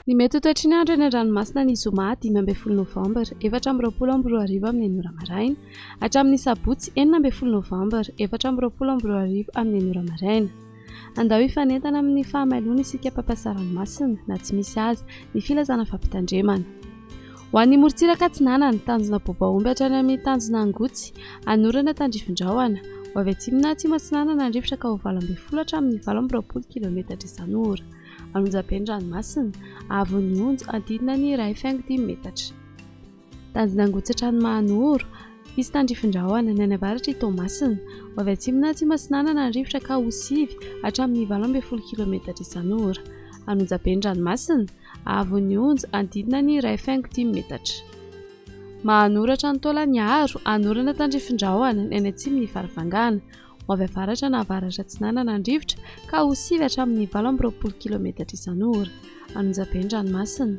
Ny mety ho toetry ny andro eny an-dranomasina ny zoma 10 Novembre 2024 amin'ny ora maraina hatramin'ny sabotsy 9 Novembre 2024 amin'ny ora maraina. Andao hifanentana amin'ny fahamailona isika mpampiasa ranomasina na tsy misy azy ny filazana fampitandremana. Ho an'ny morontsiraka atsinanana tanjona bobaomby hatrany amin'ny tanjona angotsy anorana tandrifin-drahona ho avy atsimona atsimo atsinanana andrifotra ka ho 20 hatramin'ny 20 km isan'ora. Anonjaben'ny ranomasina avon'ny onjo adidina ny 1.5 metatra. Tanjona angotsy hatrany mahanoro isy tandrifin-drahona ny any avaratra itomasina ho avy atsimona atsimo atsinanana andrifotra ka ho 9 hatramin'ny 20 km isan'ora. Anonjaben'ny ranomasina avon'ny onjo adidina ny 1.5 metatra. Mahanoratra ny taolany aro anorana tandrifin-drahona ny any atsimony faravangana ho avy avaratra na avaratra atsinanana andrifotra ka ho 9 hatramin'ny 20 km isan'ora. Anonjaben'ny ranomasina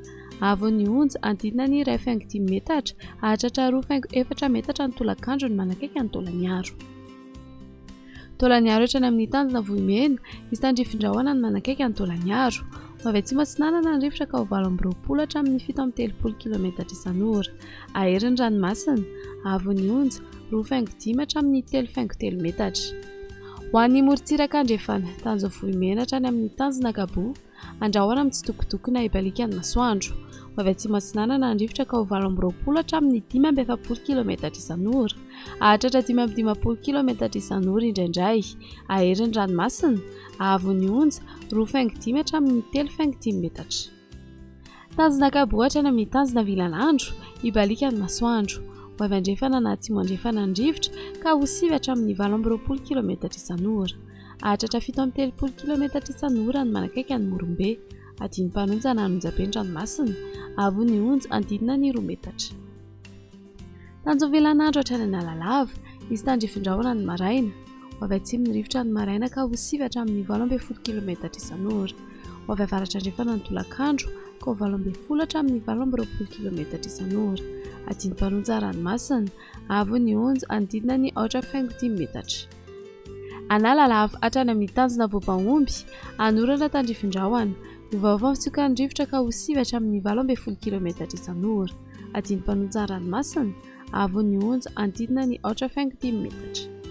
avon'ny onjo adidina ny 1.5 metatra hahatratra 2.4 metatra ny tolakandro ny manakaiky ny taolany aro. Taolany aro hatrany amin'ny tanjona vohimena isy tandrifin-drahona ny manakaiky ny taolany aro ho avy atsimo atsinanana andrifotra ka ho 20 hatramin'ny 7 km isan'ora. Aherin'ny ranomasina avon'ny onjo 2.5 hatramin'ny 3.3 metatra. Ho an'ny morontsiraka andrefana tanjona vohimena hatrany amin'ny tanjona gabo andrahoana amin'ny tsitokotoko na ibalika ny masoandro ho avy atsimo atsinanana andrifotra ka ho 20 hatramin'ny 5.70 km isan'ora hahatratra 5.10 km isan'ora indraindray. Aherin'ny ranomasina avon'ny onjo 2.5 hatramin'ny 3.5 metatra. Tanjona gabo hatrany amin'ny tanjona VINAN'NY ibalika ny masoandro ho avy andrefana na atsimo andrefana andrifotra ka ho 9 hatramin'ny 20 km isan'ora hahatratra 7 km isan'ora ny manakaiky ny morombe. Adiny mpanonja na anonjaben'ny ranomasina avon'ny onjo adidina ny 2 metatra. Tanjona velan'andro hatrany ny alalava isy tandrifin-drahona ny maraina ho avy atsimo ny rivotra ny maraina ka ho 9 hatramin'ny 20 km isan'ora ho avy avaratra andrefana ny tolakandro ka ho 20 hatramin'ny 20 km isan'ora. Adiny mpanonja ranomasina avon'ny onjo adidina ny 4.5 metatra. Analalava hatrany amin'ny tanjona voabaomby anorana tandrifin-drahona ny vaovao fitsoka ny rivotra ka ho 9 hatramin'ny 20 km isan'ora. Adiny mpanonja ranomasina avon'ny onjo adidina ny 4.5 metatra.